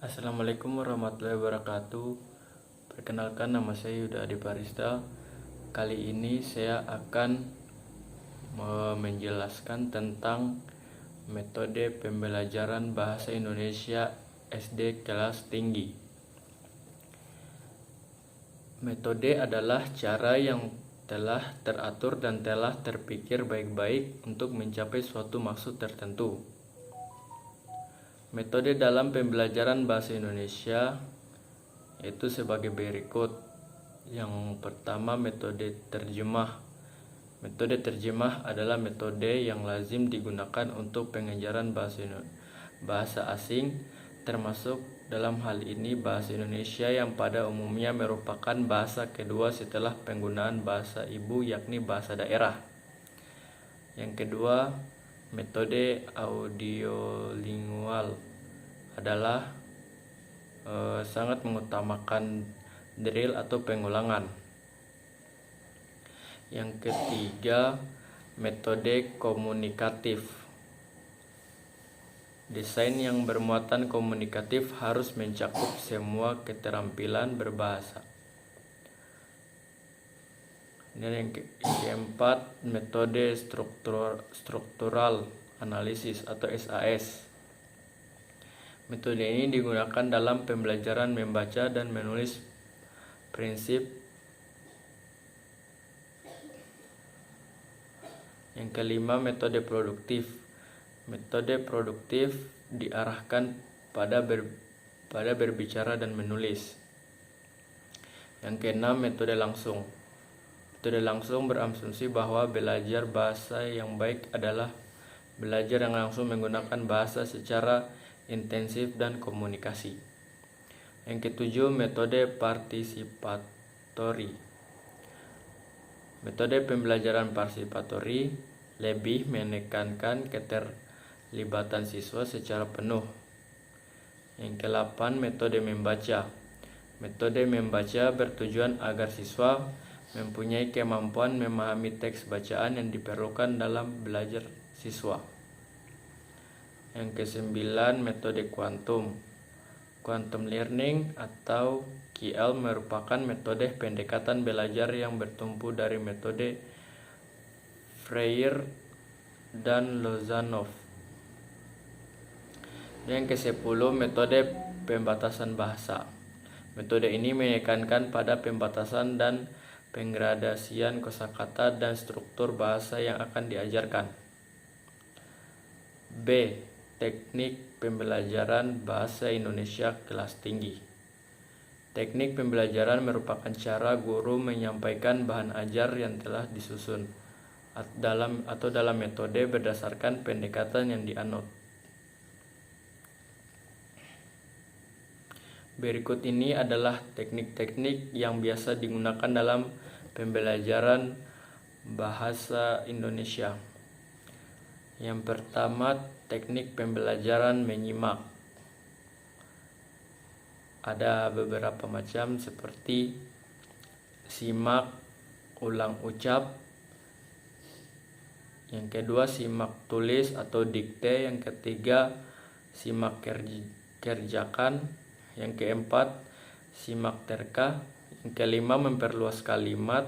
Assalamualaikum warahmatullahi wabarakatuh. Perkenalkan, nama saya Yuda Adi Parista. Kali ini saya akan menjelaskan tentang metode pembelajaran bahasa Indonesia SD kelas tinggi. Metode adalah cara yang telah teratur dan telah terpikir baik-baik untuk mencapai suatu maksud tertentu. Metode dalam pembelajaran bahasa Indonesia yaitu sebagai berikut. Yang pertama, metode terjemah. Metode terjemah adalah metode yang lazim digunakan untuk pengajaran bahasa asing, termasuk dalam hal ini bahasa Indonesia yang pada umumnya merupakan bahasa kedua setelah penggunaan bahasa ibu, yakni bahasa daerah. Yang kedua, metode audiolingual adalah sangat mengutamakan drill atau pengulangan. Yang ketiga, metode komunikatif. Desain yang bermuatan komunikatif harus mencakup semua keterampilan berbahasa. Dan yang keempat, metode struktural analisis atau SAS. Metode ini digunakan dalam pembelajaran membaca dan menulis prinsip. Yang kelima, metode produktif. Metode produktif diarahkan pada berbicara dan menulis. Yang keenam, metode langsung. Metode langsung berasumsi bahwa belajar bahasa yang baik adalah belajar yang langsung menggunakan bahasa secara intensif dan komunikasi. Yang ketujuh, metode partisipatori. Metode pembelajaran partisipatori lebih menekankan keterlibatan siswa secara penuh. Yang ke-8, metode membaca. Metode membaca bertujuan agar siswa mempunyai kemampuan memahami teks bacaan yang diperlukan dalam belajar siswa. Yang ke-9, metode kuantum. Quantum learning atau QL merupakan metode pendekatan belajar yang bertumpu dari metode Freire dan Lozanov. Yang ke-10, metode pembatasan bahasa. Metode ini menekankan pada pembatasan dan penggradasian kosakata dan struktur bahasa yang akan diajarkan. B. Teknik pembelajaran bahasa Indonesia kelas tinggi. Teknik pembelajaran merupakan cara guru menyampaikan bahan ajar yang telah disusun dalam metode berdasarkan pendekatan yang dianut. Berikut ini adalah teknik-teknik yang biasa digunakan dalam pembelajaran bahasa Indonesia. Yang pertama, teknik pembelajaran menyimak. Ada beberapa macam seperti simak, ulang ucap. Yang kedua, simak tulis atau dikte. Yang ketiga, simak kerjakan. Yang keempat, simak terka. Yang kelima, memperluas kalimat.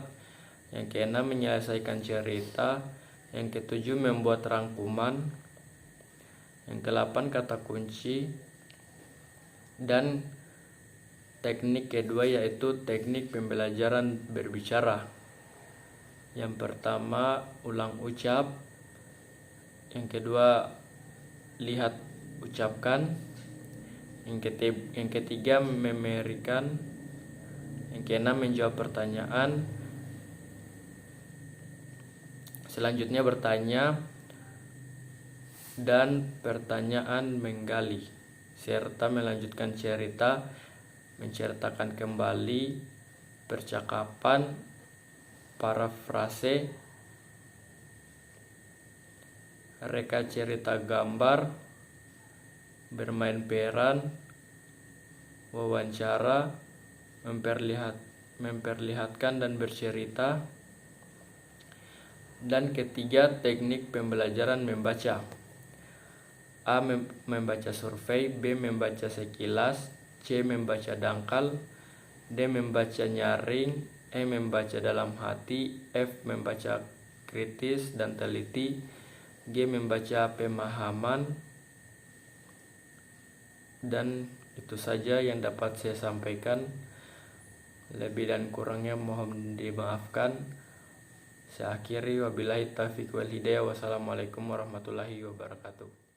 Yang keenam, menyelesaikan cerita. Yang ketujuh, membuat rangkuman. Yang ke-8, kata kunci. Dan teknik kedua yaitu teknik pembelajaran berbicara. Yang pertama, ulang ucap. Yang kedua, lihat ucapkan. Yang ketiga, memerikan. Yang keenam, menjawab pertanyaan. Selanjutnya, bertanya dan pertanyaan menggali, serta melanjutkan cerita, menceritakan kembali percakapan, parafrase, reka cerita gambar, bermain peran, wawancara, memperlihatkan dan bercerita. Dan ketiga, teknik pembelajaran membaca. A. Membaca survei, B. Membaca sekilas, C. Membaca dangkal, D. Membaca nyaring, E. Membaca dalam hati, F. Membaca kritis dan teliti, G. Membaca pemahaman. Dan itu saja yang dapat saya sampaikan. Lebih dan kurangnya mohon dimaafkan. Saya akhiri, wabillahi taufiq wal hidayah. Wassalamualaikum warahmatullahi wabarakatuh.